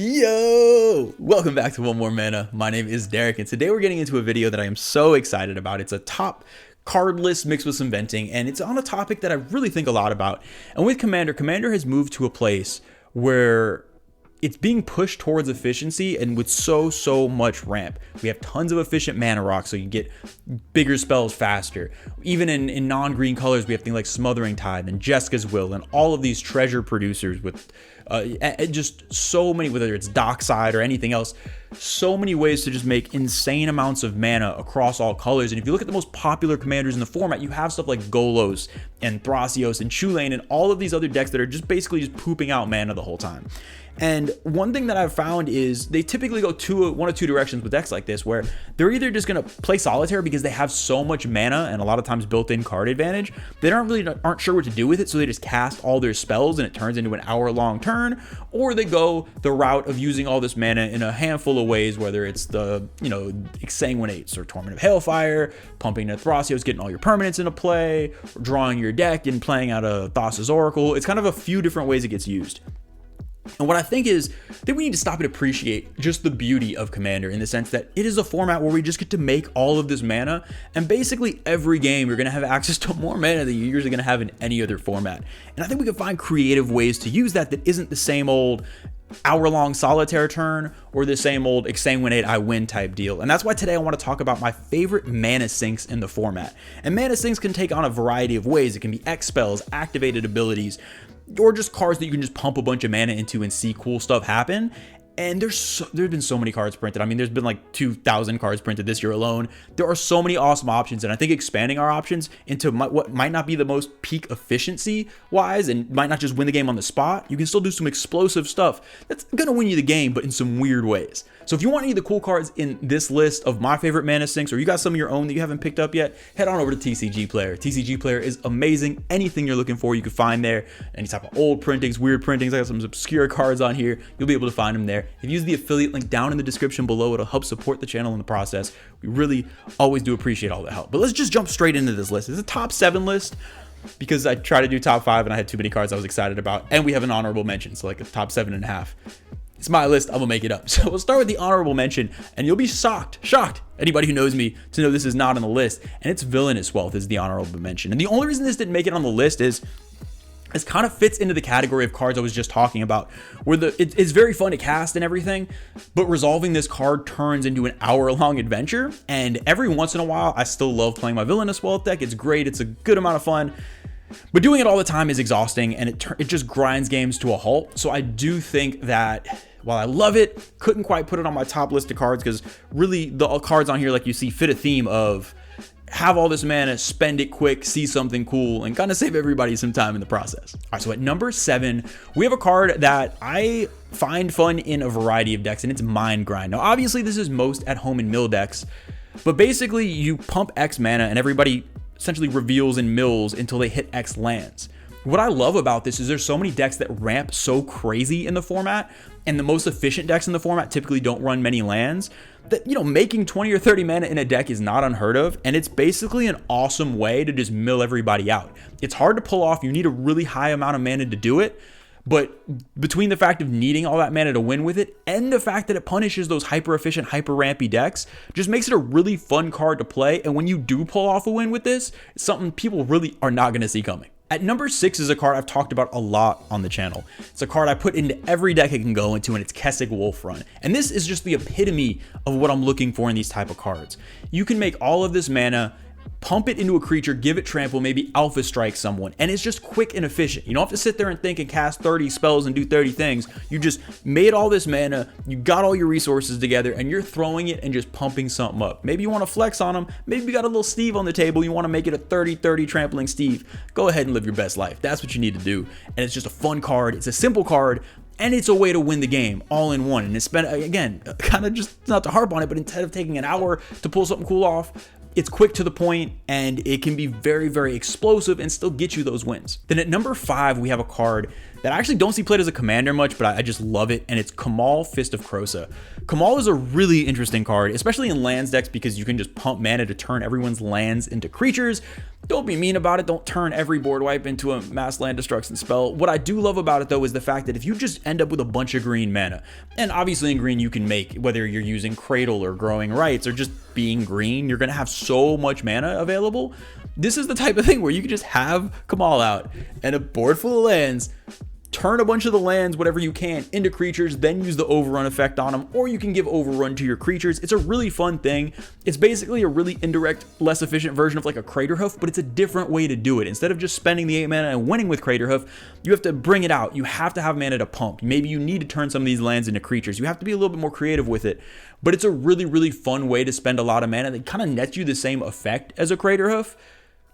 Yo! Welcome back to One More Mana. My name is Derek, and today we're getting into a video that I am so excited about. It's a top card list mixed with some venting, and it's on a topic that I really think a lot about. And with Commander has moved to a place where it's being pushed towards efficiency and with so much ramp. We have tons of efficient mana rocks, so you get bigger spells faster. Even in non-green colors, we have things like Smothering Tide and Jeska's Will and all of these treasure producers with just so many, whether it's Dockside or anything else, so many ways to just make insane amounts of mana across all colors. And if you look at the most popular commanders in the format, you have stuff like Golos and Thrasios and Chulane and all of these other decks that are just basically just pooping out mana the whole time. And one thing that I've found is they typically go one of two directions with decks like this, where they're either just going to play solitaire because they have so much mana and a lot of times built-in card advantage. They aren't sure what to do with it, so they just cast all their spells and it turns into an hour-long turn. Or they go the route of using all this mana in a handful of ways, whether it's the Exsanguinates or Torment of Hailfire, pumping the Thrasios, getting all your permanents into play, or drawing your deck and playing out a Thassa's Oracle. It's kind of a few different ways it gets used. And what I think is that we need to stop and appreciate just the beauty of Commander in the sense that it is a format where we just get to make all of this mana, and basically every game you're going to have access to more mana than you're usually going to have in any other format. And I think we can find creative ways to use that isn't the same old hour-long solitaire turn or the same old Exsanguinate I win type deal. And that's why today I want to talk about my favorite mana sinks in the format. And mana sinks can take on a variety of ways. It can be X spells, activated abilities, or just cards that you can just pump a bunch of mana into and see cool stuff happen. And there's been so many cards printed. I mean, there's been like 2,000 cards printed this year alone. There are so many awesome options, and I think expanding our options into what might not be the most peak efficiency wise and might not just win the game on the spot, you can still do some explosive stuff that's gonna win you the game, but in some weird ways. So if you want any of the cool cards in this list of my favorite mana sinks, or you got some of your own that you haven't picked up yet, head on over to TCG Player. TCG Player is amazing. Anything you're looking for, you can find there. Any type of old printings, weird printings. I got some obscure cards on here. You'll be able to find them there. If you use the affiliate link down in the description below, it'll help support the channel in the process. We really always do appreciate all the help. But let's just jump straight into this list. It's a top 7 list because I tried to do top 5 and I had too many cards I was excited about. And we have an honorable mention, so like a top 7.5. It's my list, I'm gonna make it up. So we'll start with the honorable mention, and you'll be shocked, anybody who knows me, to know this is not on the list, and it's Villainous Wealth is the honorable mention. And the only reason this didn't make it on the list is this kind of fits into the category of cards I was just talking about, where it's very fun to cast and everything, but resolving this card turns into an hour-long adventure. And every once in a while, I still love playing my Villainous Wealth deck. It's great, it's a good amount of fun. But doing it all the time is exhausting, and it just grinds games to a halt. So I do think that while I love it, couldn't quite put it on my top list of cards because really the cards on here, like you see, fit a theme of have all this mana, spend it quick, see something cool, and kind of save everybody some time in the process. All right, so at number 7, we have a card that I find fun in a variety of decks, and it's Mind Grind. Now, obviously, this is most at home in mill decks, but basically you pump X mana and everybody essentially reveals and mills until they hit X lands. What I love about this is there's so many decks that ramp so crazy in the format, and the most efficient decks in the format typically don't run many lands, that, making 20 or 30 mana in a deck is not unheard of, and it's basically an awesome way to just mill everybody out. It's hard to pull off. You need a really high amount of mana to do it, but between the fact of needing all that mana to win with it and the fact that it punishes those hyper efficient, hyper rampy decks, just makes it a really fun card to play. And when you do pull off a win with this, it's something people really are not going to see coming. At number 6 is a card I've talked about a lot on the channel. It's a card I put into every deck it can go into, and it's Kessick Wolf Run. And this is just the epitome of what I'm looking for in these type of cards. You can make all of this mana, pump it into a creature, give it trample, maybe alpha strike someone, and it's just quick and efficient. You don't have to sit there and think and cast 30 spells and do 30 things. You just made all this mana, you got all your resources together, and you're throwing it and just pumping something up. Maybe you want to flex on them, maybe you got a little Steve on the table, you want to make it a 30-30 trampling Steve. Go ahead and live your best life. That's what you need to do, and it's just a fun card, it's a simple card, and it's a way to win the game all in one. And it's been, again, kind of just not to harp on it, but instead of taking an hour to pull something cool off, it's quick to the point, and it can be very explosive and still get you those wins. Then at number 5, we have a card that I actually don't see played as a commander much, but I just love it, and it's Kamal, Fist of Crossa. Kamal is a really interesting card, especially in lands decks, because you can just pump mana to turn everyone's lands into creatures. Don't be mean about it. Don't turn every board wipe into a mass land destruction spell. What I do love about it, though, is the fact that if you just end up with a bunch of green mana, and obviously in green you can make, whether you're using Cradle or Growing Rights or just being green, you're going to have so much mana available. This is the type of thing where you can just have Kamal out and a board full of lands, turn a bunch of the lands, whatever you can, into creatures, then use the overrun effect on them, or you can give overrun to your creatures. It's a really fun thing. It's basically a really indirect, less efficient version of like a Craterhoof, but it's a different way to do it. Instead of just spending the 8 mana and winning with Craterhoof, you have to bring it out. You have to have mana to pump. Maybe you need to turn some of these lands into creatures. You have to be a little bit more creative with it, but it's a really, really fun way to spend a lot of mana that kind of nets you the same effect as a Craterhoof,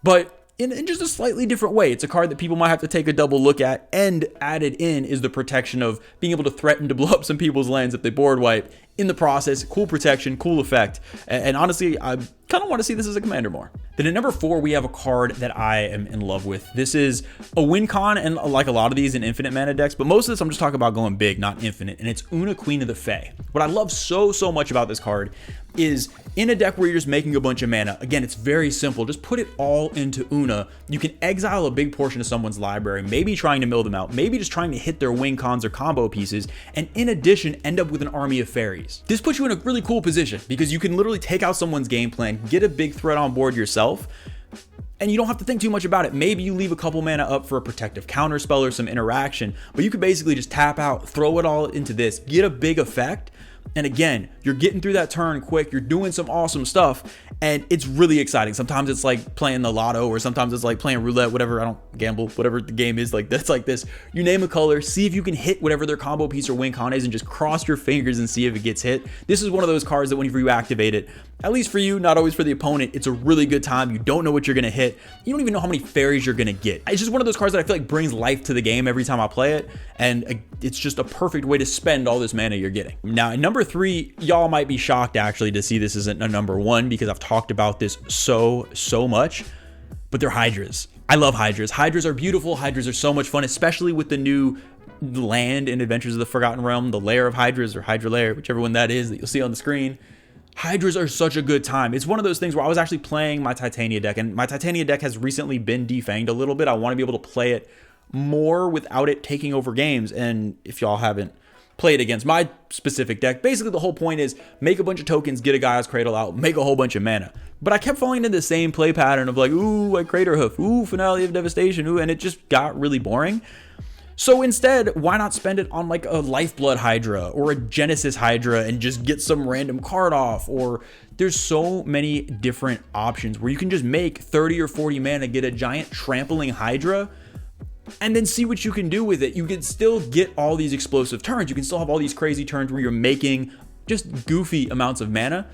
but in just a slightly different way. It's a card that people might have to take a double look at, and added in is the protection of being able to threaten to blow up some people's lands if they board wipe. In the process, cool protection, cool effect, and honestly, I kind of want to see this as a commander more. Then at number 4, we have a card that I am in love with. This is a win con, and like a lot of these in infinite mana decks, but most of this I'm just talking about going big, not infinite, and it's Una, Queen of the Fae. What I love so much about this card is in a deck where you're just making a bunch of mana, again, it's very simple. Just put it all into Una. You can exile a big portion of someone's library, maybe trying to mill them out, maybe just trying to hit their win cons or combo pieces, and in addition, end up with an army of fairies. This puts you in a really cool position because you can literally take out someone's game plan, get a big threat on board yourself, and you don't have to think too much about it. Maybe you leave a couple mana up for a protective counterspell or some interaction, but you could basically just tap out, throw it all into this, get a big effect, and again, you're getting through that turn quick, you're doing some awesome stuff, and it's really exciting. Sometimes it's like playing the lotto, or sometimes it's like playing roulette, whatever. I don't gamble, whatever the game is, like that's like this. You name a color, see if you can hit whatever their combo piece or win con is, and just cross your fingers and see if it gets hit. This is one of those cards that whenever you activate it, at least for you, not always for the opponent, it's a really good time. You don't know what you're gonna hit. You don't even know how many fairies you're gonna get. It's just one of those cards that I feel like brings life to the game every time I play it, and it's just a perfect way to spend all this mana you're getting. Now, at number 3, y'all might be shocked actually to see this isn't a number 1 because I've talked about this so much, but they're Hydras. I love Hydras. Hydras are beautiful. Hydras are so much fun, especially with the new land in Adventures of the Forgotten Realm, the lair of Hydras, or Hydra lair, whichever one that is that you'll see on the screen. Hydras are such a good time. It's one of those things where I was actually playing my Titania deck, and my Titania deck has recently been defanged a little bit. I want to be able to play it more without it taking over games, and if y'all haven't played against my specific deck, basically the whole point is make a bunch of tokens, get a Gaia's Cradle out, make a whole bunch of mana. But I kept falling into the same play pattern of like, ooh, like Craterhoof, ooh, Finale of Devastation, ooh, and it just got really boring. So instead, why not spend it on like a Lifeblood Hydra or a Genesis Hydra and just get some random card off? Or there's so many different options where you can just make 30 or 40 mana, get a giant trampling Hydra, and then see what you can do with it. You can still get all these explosive turns. You can still have all these crazy turns where you're making just goofy amounts of mana,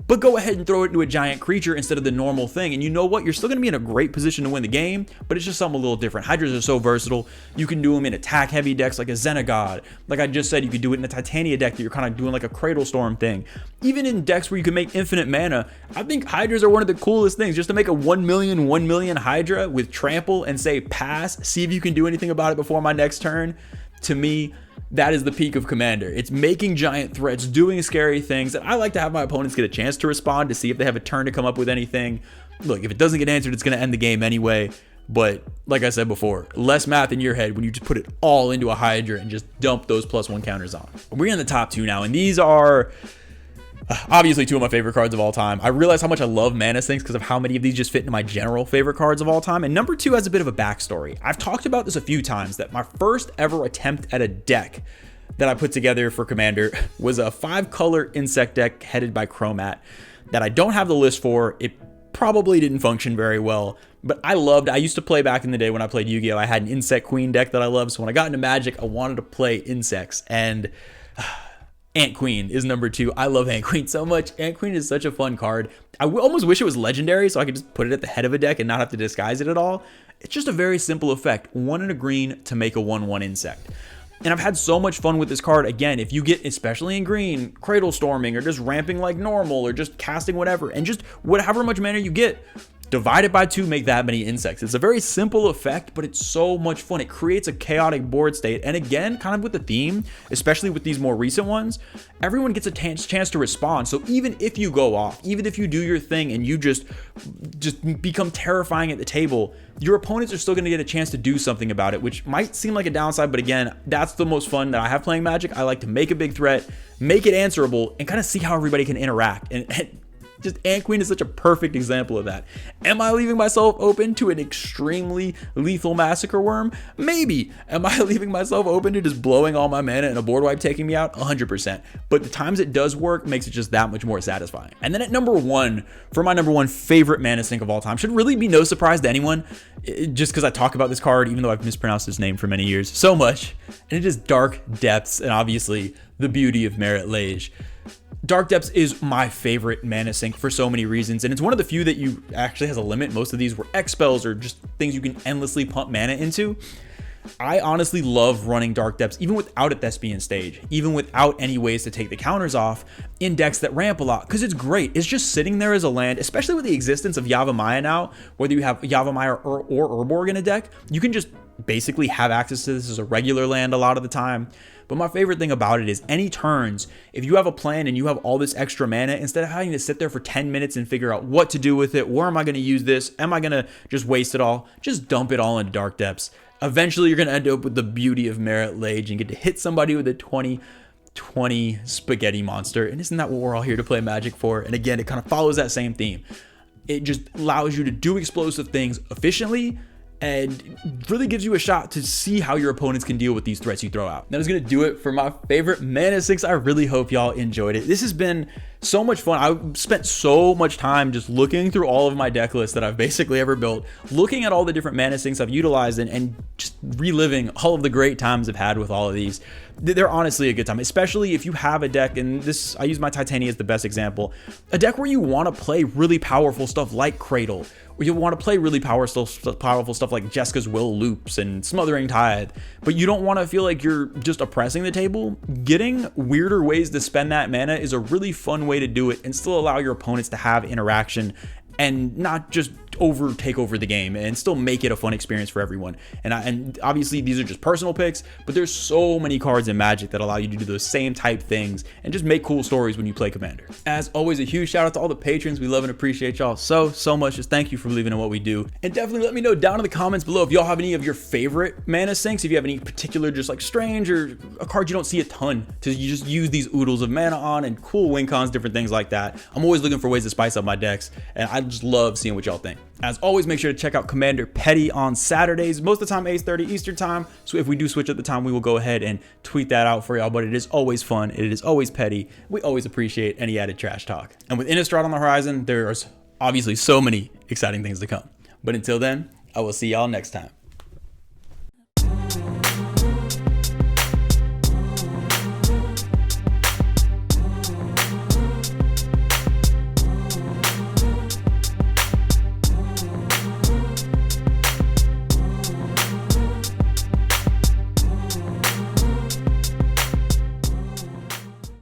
but go ahead and throw it into a giant creature instead of the normal thing. And you know what? You're still going to be in a great position to win the game, but it's just something a little different. Hydras are so versatile. You can do them in attack heavy decks like a Xenagod. Like I just said, you could do it in a Titania deck that you're kind of doing like a Cradle Storm thing. Even in decks where you can make infinite mana, I think Hydras are one of the coolest things. Just to make a 1 million Hydra with trample and say pass, see if you can do anything about it before my next turn. To me, that is the peak of Commander. It's making giant threats, doing scary things, and I like to have my opponents get a chance to respond to see if they have a turn to come up with anything. Look, if it doesn't get answered, it's going to end the game anyway, but like I said before, less math in your head when you just put it all into a Hydra and just dump those +1 counters on. We're in the top 2 now, and these are obviously 2 of my favorite cards of all time. I realize how much I love Mana Sinks because of how many of these just fit into my general favorite cards of all time. And number 2 has a bit of a backstory. I've talked about this a few times, that my first ever attempt at a deck that I put together for Commander was a 5-color insect deck headed by Chromat that I don't have the list for. It probably didn't function very well, but I used to play back in the day when I played Yu-Gi-Oh! I had an Insect Queen deck that I loved, so when I got into Magic, I wanted to play insects, and Ant Queen is number 2. I love Ant Queen so much. Ant Queen is such a fun card. I almost wish it was legendary so I could just put it at the head of a deck and not have to disguise it at all. It's just a very simple effect. 1 and a green to make a 1/1 insect. And I've had so much fun with this card. Again, if you get, especially in green, Cradle Storming or just ramping like normal or just casting whatever, and just whatever much mana you get, divide it by 2, make that many insects. It's a very simple effect, but it's so much fun. It creates a chaotic board state. And again, kind of with the theme, especially with these more recent ones, everyone gets a chance to respond. So even if you go off, even if you do your thing and you just become terrifying at the table, your opponents are still going to get a chance to do something about it, which might seem like a downside, but again, that's the most fun that I have playing Magic. I like to make a big threat, make it answerable, and kind of see how everybody can interact. And just Ant Queen is such a perfect example of that. Am I leaving myself open to an extremely lethal Massacre Worm? Maybe. Am I leaving myself open to just blowing all my mana and a board wipe taking me out? 100%. But the times it does work makes it just that much more satisfying. And then at number 1, for my number 1 favorite mana sink of all time, should really be no surprise to anyone, just because I talk about this card, even though I've mispronounced his name for many years so much, and it is Dark Depths, and obviously the beauty of Marit Lage. Dark Depths is my favorite mana sink for so many reasons, and it's one of the few that you actually has a limit. Most of these were X spells or just things you can endlessly pump mana into. I honestly love running Dark Depths even without a Thespian stage, even without any ways to take the counters off in decks that ramp a lot, because it's great. It's just sitting there as a land, especially with the existence of Yavimaya now. Whether you have Yavimaya or Urborg in a deck, you can just basically have access to this as a regular land a lot of the time. But my favorite thing about it is any turns, if you have a plan and you have all this extra mana, instead of having to sit there for 10 minutes and figure out what to do with it, where am I going to use this? Am I going to just waste it all? Just dump it all into Dark Depths. Eventually, you're going to end up with the beauty of Marit Lage and get to hit somebody with a 20/20 spaghetti monster. And isn't that what we're all here to play Magic for? And again, it kind of follows that same theme. It just allows you to do explosive things efficiently, and really gives you a shot to see how your opponents can deal with these threats you throw out. That is going to do it for my favorite mana sinks. I really hope y'all enjoyed it. This has been so much fun. I spent so much time just looking through all of my deck lists that I've basically ever built, looking at all the different mana sinks I've utilized, and just reliving all of the great times I've had with all of these. They're honestly a good time, especially if you have a deck, and this, I use my Titania as the best example, a deck where you want to play really powerful stuff like Cradle, or you want to play really powerful stuff like Jeska's Will Loops and Smothering Tithe, but you don't want to feel like you're just oppressing the table. Getting weirder ways to spend that mana is a really fun way to do it and still allow your opponents to have interaction and not just take over the game, and still make it a fun experience for everyone. And obviously these are just personal picks, but there's so many cards in Magic that allow you to do those same type things and just make cool stories when you play Commander. As always, a huge shout out to all the patrons. We love and appreciate y'all so much. Just thank you for believing in what we do, and definitely let me know down in the comments below if y'all have any of your favorite mana sinks, if you have any particular just like strange or a card you don't see a ton to you just use these oodles of mana on, and cool win cons, different things like that. I'm always looking for ways to spice up my decks, and I just love seeing what y'all think. As always, make sure to check out Commander Petty on Saturdays, most of the time 8:30 Eastern time. So if we do switch at the time, we will go ahead and tweet that out for y'all. But it is always fun. It is always petty. We always appreciate any added trash talk. And with Innistrad on the horizon, there's obviously so many exciting things to come. But until then, I will see y'all next time.